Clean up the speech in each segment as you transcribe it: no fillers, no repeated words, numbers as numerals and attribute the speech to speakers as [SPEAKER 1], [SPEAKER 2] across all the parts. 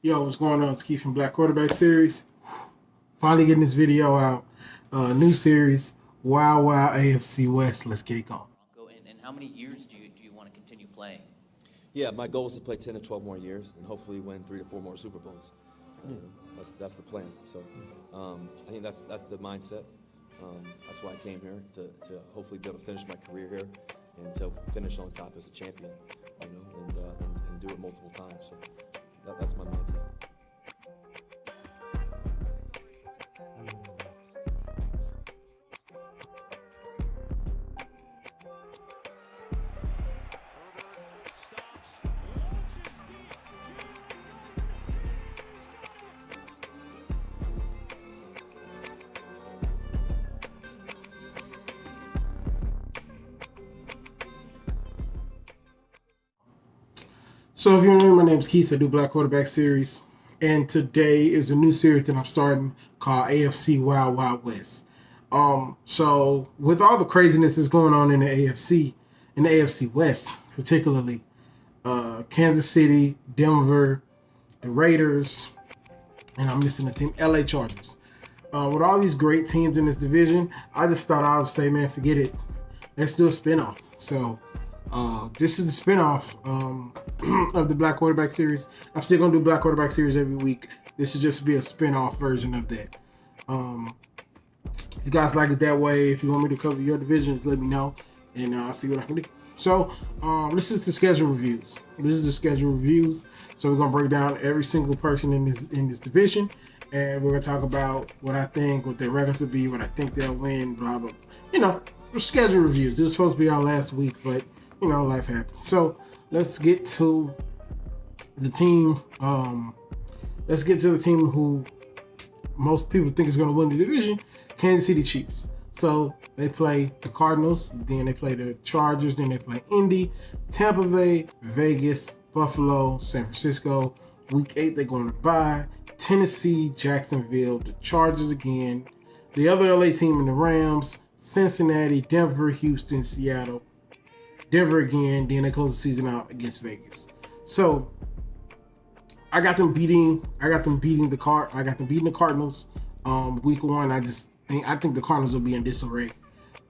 [SPEAKER 1] Yo, what's going on? It's Quis from Black Quarterback Series. Finally getting this video out. New series, Wild Wild AFC West. Let's get it going.
[SPEAKER 2] And how many years do you want to continue playing?
[SPEAKER 3] Yeah, my goal is to play 10 to 12 more years and hopefully win 3 to 4 more Super Bowls. That's the plan. So I think that's the mindset. That's why I came here to hopefully be able to finish my career here and to finish on top as a champion, and do it multiple times. So that's my mindset.
[SPEAKER 1] So if you're new, my name is Keith. I do Black Quarterback Series. And today is a new series that I'm starting called AFC Wild Wild West. So with all the craziness that's going on in the AFC West, particularly Kansas City, Denver, the Raiders, and I'm missing a team, LA Chargers. With all these great teams in this division, I just thought I would say, man, forget it. Let's do a spinoff. So this is the spinoff of the Black Quarterback Series. I'm still going to do Black Quarterback Series every week. This is just be a spinoff version of that. If you guys like it that way, if you want me to cover your division, just let me know, and I'll see what I can do. So this is the schedule reviews. So we're going to break down every single person in this division, and we're going to talk about what I think, what their records will be, what I think they'll win, blah, blah. Schedule reviews. It was supposed to be our last week, but, life happens. So let's get to the team. Let's get to the team who most people think is going to win the division, Kansas City Chiefs. So they play the Cardinals, then they play the Chargers, then they play Indy, Tampa Bay, Vegas, Buffalo, San Francisco. Week 8, they're going to bye. Tennessee, Jacksonville, the Chargers again, the other LA team in the Rams, Cincinnati, Denver, Houston, Seattle, Denver again, then they close the season out against Vegas. So I got them beating the Cardinals. Week 1, I think the Cardinals will be in disarray.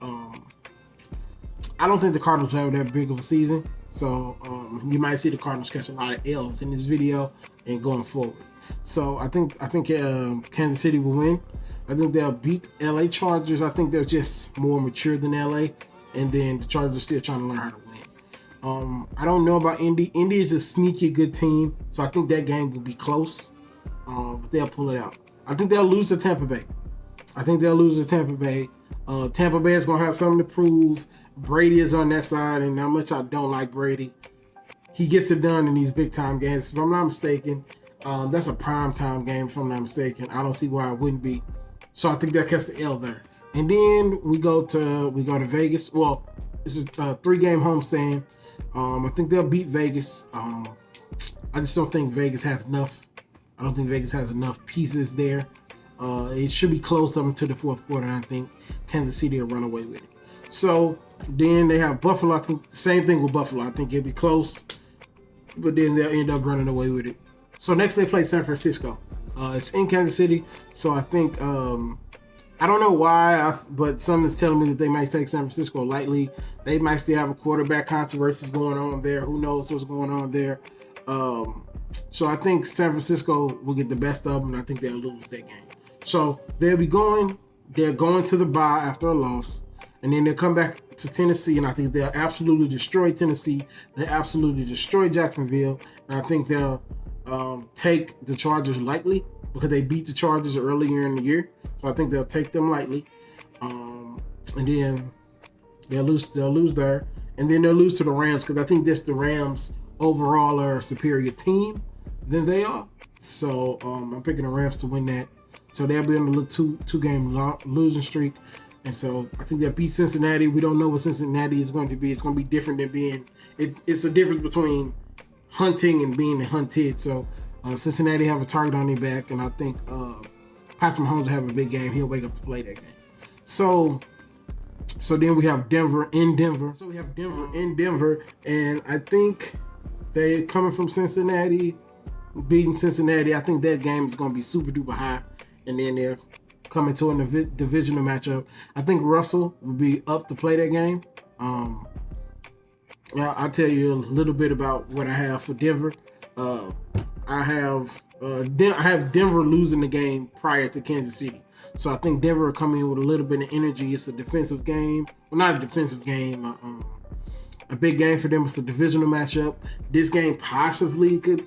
[SPEAKER 1] I don't think the Cardinals have that big of a season. So you might see the Cardinals catch a lot of L's in this video and going forward. So I think Kansas City will win. I think they'll beat LA Chargers. I think they're just more mature than LA, and then the Chargers are still trying to learn how to win. I don't know about Indy. Indy is a sneaky good team, so I think that game will be close, but they'll pull it out. I think they'll lose to Tampa Bay. Tampa Bay is going to have something to prove. Brady is on that side, and how much I don't like Brady. He gets it done in these big-time games. If I'm not mistaken, that's a prime-time game, if I'm not mistaken. I don't see why it wouldn't be. So I think they'll catch the L there. And then we go to Vegas. Well, this is a 3-game homestand. I think they'll beat Vegas. I just don't think Vegas has enough. I don't think Vegas has enough pieces there. It should be close up until the fourth quarter, and I think Kansas City will run away with it. So then they have Buffalo. I think the same thing with Buffalo. I think it'll be close, but then they'll end up running away with it. So next they play San Francisco. It's in Kansas City, so I think I don't know why, but something's telling me that they might take San Francisco lightly. They might still have a quarterback controversy going on there. Who knows what's going on there? So I think San Francisco will get the best of them, and I think they'll lose that game. So they're going to the bye after a loss, and then they'll come back to Tennessee, and I think they'll absolutely destroy Tennessee. They'll absolutely destroy Jacksonville, and I think they'll take the Chargers lightly because they beat the Chargers earlier in the year. So I think they'll take them lightly, and then they'll lose there, and then they'll lose to the Rams because I think the Rams overall are a superior team than they are. So I'm picking the Rams to win that. So they'll be on a little two-game losing streak, and so I think they'll beat Cincinnati. We don't know what Cincinnati is going to be. It's going to be different than being. It's a difference between hunting and being hunted. So Cincinnati have a target on their back, and I think Patrick Mahomes will have a big game. He'll wake up to play that game. So then we have Denver in Denver. And I think they coming from Cincinnati. beating Cincinnati. I think that game is going to be super duper high, and then they're coming to a divisional matchup. I think Russell will be up to play that game. I'll tell you a little bit about what I have for Denver. I have Denver losing the game prior to Kansas City. So I think Denver will come in with a little bit of energy. It's a defensive game. Well, not a defensive game. A big game for them. It's a divisional matchup. This game possibly could,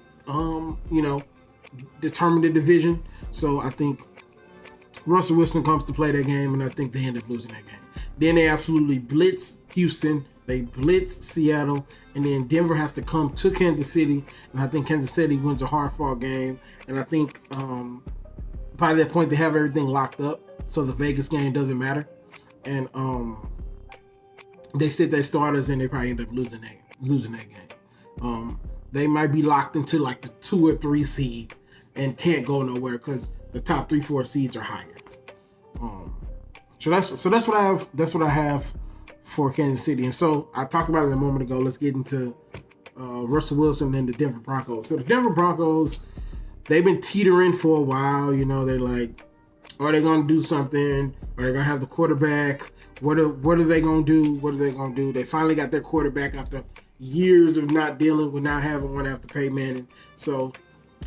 [SPEAKER 1] determine the division. So I think Russell Wilson comes to play that game, and I think they end up losing that game. Then they absolutely blitz Houston. They blitz Seattle, and then Denver has to come to Kansas City, and I think Kansas City wins a hard-fought game. And I think by that point they have everything locked up, so the Vegas game doesn't matter. And they sit their starters, and they probably end up losing that game. They might be locked into like the 2 or 3 seed and can't go nowhere because the top 3-4 seeds are higher. So that's what I have. That's what I have for Kansas City. And so I talked about it a moment ago. Let's get into Russell Wilson and the Denver Broncos. So the Denver Broncos, they've been teetering for a while. They're like, are they going to do something? Are they going to have the quarterback? What are they going to do? What are they going to do? They finally got their quarterback after years of not dealing with not having one after Peyton Manning. So,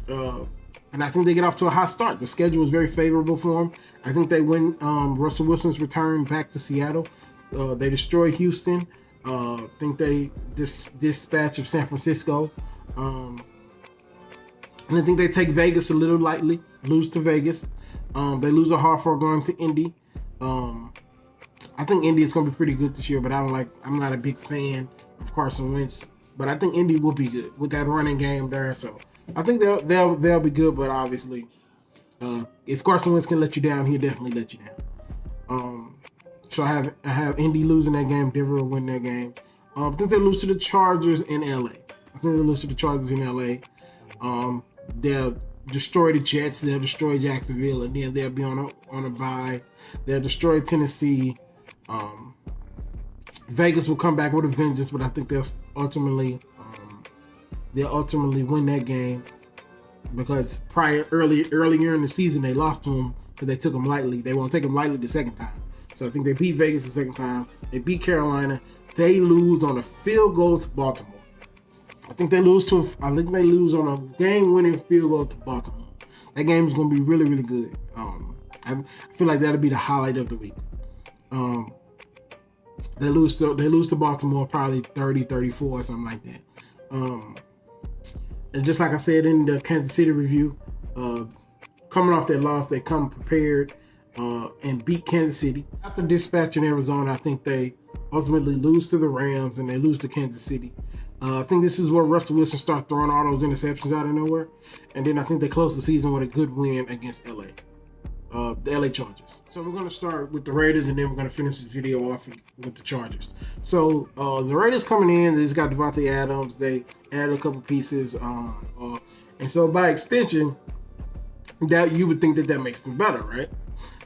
[SPEAKER 1] and I think they get off to a hot start. The schedule is very favorable for them. I think they win Russell Wilson's return back to Seattle. They destroy Houston. I think they dispatch of San Francisco. And I think they take Vegas a little lightly, lose to Vegas. They lose a hard-fought going to Indy. I think Indy is going to be pretty good this year, but I'm not a big fan of Carson Wentz. But I think Indy will be good with that running game there. So I think they'll be good, but obviously, if Carson Wentz can let you down, he'll definitely let you down. So I have Indy losing that game. Denver will win that game. I think they'll lose to the Chargers in LA. They'll destroy the Jets. They'll destroy Jacksonville, and then they'll be on a bye. They'll destroy Tennessee. Vegas will come back with a vengeance, but I think they'll ultimately win that game because earlier in the season they lost to them because they took them lightly. They won't take them lightly the second time. So I think they beat Vegas the second time. They beat Carolina. They lose on a field goal to Baltimore. I think they lose on a game-winning field goal to Baltimore. That game is going to be really, really good. I feel like that'll be the highlight of the week. They lose to Baltimore probably 30-34 or something like that. And just like I said in the Kansas City review, coming off that loss, they come prepared and beat Kansas City. After dispatching Arizona, I think they ultimately lose to the Rams and they lose to Kansas City. I think this is where Russell Wilson starts throwing all those interceptions out of nowhere. And then I think they close the season with a good win against LA. The LA Chargers. So we're going to start with the Raiders, and then we're going to finish this video off with the Chargers. So the Raiders coming in, they just got Devontae Adams. They added a couple pieces. And so by extension, that you would think that makes them better, right?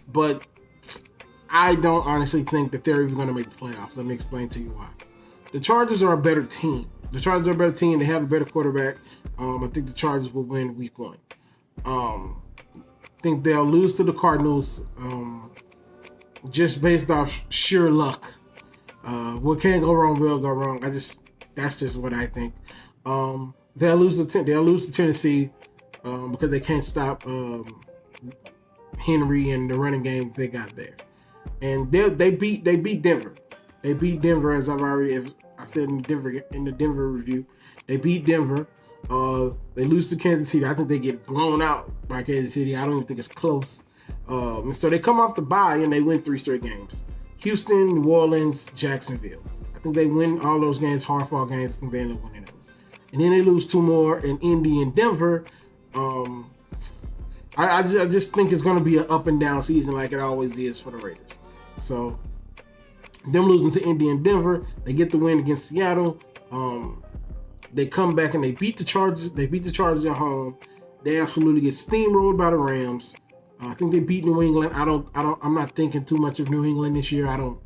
[SPEAKER 1] But I don't honestly think that they're even going to make the playoffs. Let me explain to you why. The Chargers are a better team. They have a better quarterback. I think the Chargers will win week 1. I think they'll lose to the Cardinals just based off sheer luck. What can go wrong will go wrong. That's just what I think. They'll lose to Tennessee because they can't stop Henry and the running game they got there. And they beat Denver. They beat Denver, as I said in the Denver review. They beat Denver. They lose to Kansas City. I think they get blown out by Kansas City. I don't even think it's close. And so they come off the bye and they win 3 straight games. Houston, New Orleans, Jacksonville. I think they win all those games, hard-fought games. I think they end up winning those. And then they lose 2 more in Indy and Denver. I just think it's going to be an up and down season like it always is for the Raiders. So them losing to Indy and Denver, they get the win against Seattle. They come back and they beat the Chargers. They beat the Chargers at home. They absolutely get steamrolled by the Rams. I think they beat New England. I'm not thinking too much of New England this year. I don't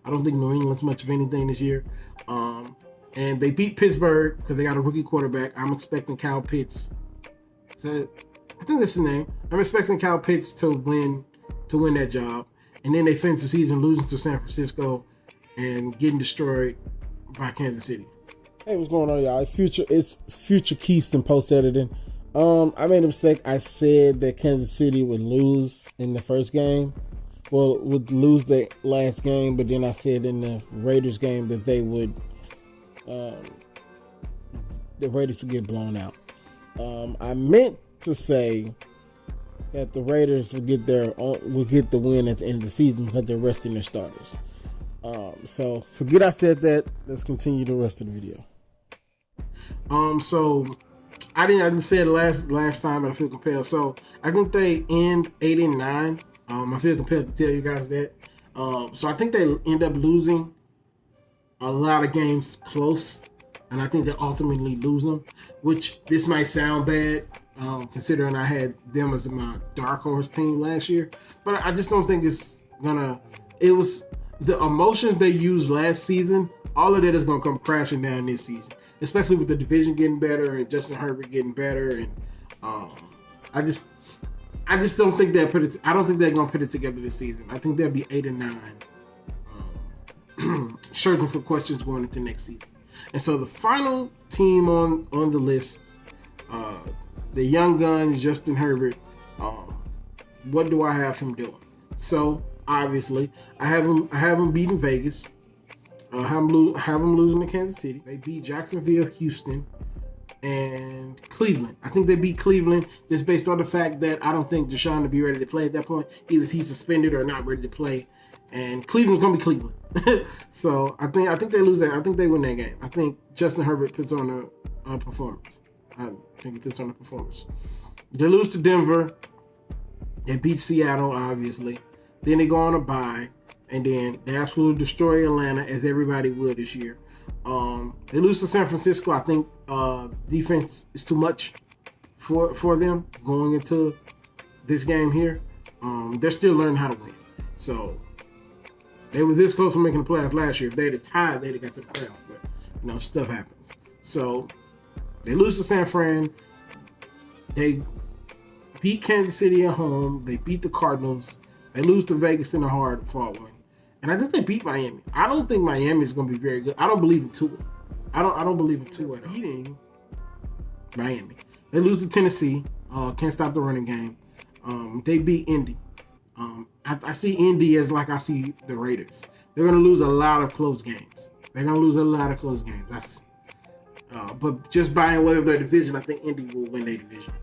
[SPEAKER 1] think New England's much of anything this year. And they beat Pittsburgh because they got a rookie quarterback. I'm expecting Kyle Pitts So I think that's his name. I'm expecting Kyle Pitts to win that job, and then they finish the season losing to San Francisco and getting destroyed by Kansas City. Hey, what's going on, y'all? It's future Keyston post editing. I made a mistake. I said that Kansas City would lose in the first game. Well, would lose the last game, but then I said in the Raiders game that they would, the Raiders would get blown out. I meant to say that the Raiders would get the win at the end of the season because they're resting their starters. So forget I said that. Let's continue the rest of the video. So I didn't say it last time, but I feel compelled. So I think they end 8-9. I feel compelled to tell you guys that. So I think they end up losing a lot of games close, and I think they ultimately lose them. Which this might sound bad, considering I had them as my dark horse team last year, but I just don't think it's gonna. It was the emotions they used last season. All of that is gonna come crashing down this season, especially with the division getting better and Justin Herbert getting better. And I just don't think they'll put it. I don't think they're gonna put it together this season. I think they'll be 8-9, searching for questions going into next season. And so the final team on the list, the young gun Justin Herbert. What do I have him doing? So obviously, I have him beating Vegas. Have him losing to Kansas City. They beat Jacksonville, Houston, and Cleveland. I think they beat Cleveland just based on the fact that I don't think Deshaun to be ready to play at that point. Either he's suspended or not ready to play, and Cleveland's gonna be Cleveland. So I think they lose that. I think they win that game. I think Justin Herbert puts on a performance. I think he puts on a performance. They lose to Denver. They beat Seattle, obviously. Then they go on a bye. And then they absolutely destroy Atlanta, as everybody will this year. They lose to San Francisco. I think defense is too much for them going into this game here. They're still learning how to win. So they were this close to making the playoffs last year. If they'd have tied, they'd have got to the playoffs. But, stuff happens. So they lose to San Fran. They beat Kansas City at home. They beat the Cardinals. They lose to Vegas in a hard-fought win. And I think they beat Miami. I don't think Miami is going to be very good. I don't believe in Tua. I don't believe in Tua at all. Beating Miami. They lose to Tennessee. Can't stop the running game. They beat Indy. I see Indy as like I see the Raiders. They're going to lose a lot of close games. That's but just by way of their division, I think Indy will win their division.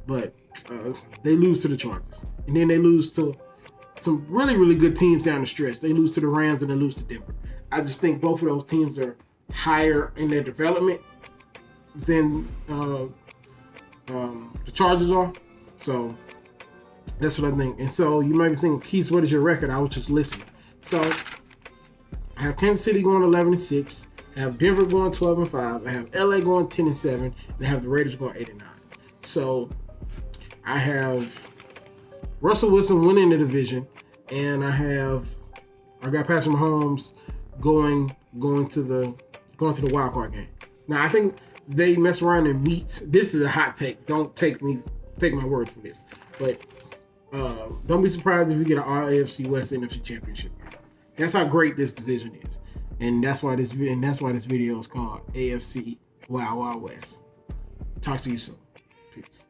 [SPEAKER 1] But they lose to the Chargers. And then they lose to some really, really good teams down the stretch. They lose to the Rams and they lose to Denver. I just think both of those teams are higher in their development than the Chargers are. So that's what I think. And so you might be thinking, Keith, what is your record? I was just listening. So I have Kansas City going 11-6. I have Denver going 12-5. I have LA going 10-7. And I have the Raiders going 8-9. So I have Russell Wilson winning the division, and I got Patrick Mahomes going to the wild card game. Now I think they mess around and meet. This is a hot take. Don't take my word for this, but don't be surprised if you get an AFC West NFC championship. That's how great this division is, and that's why this video is called AFC Wild Wild West. Talk to you soon. Peace.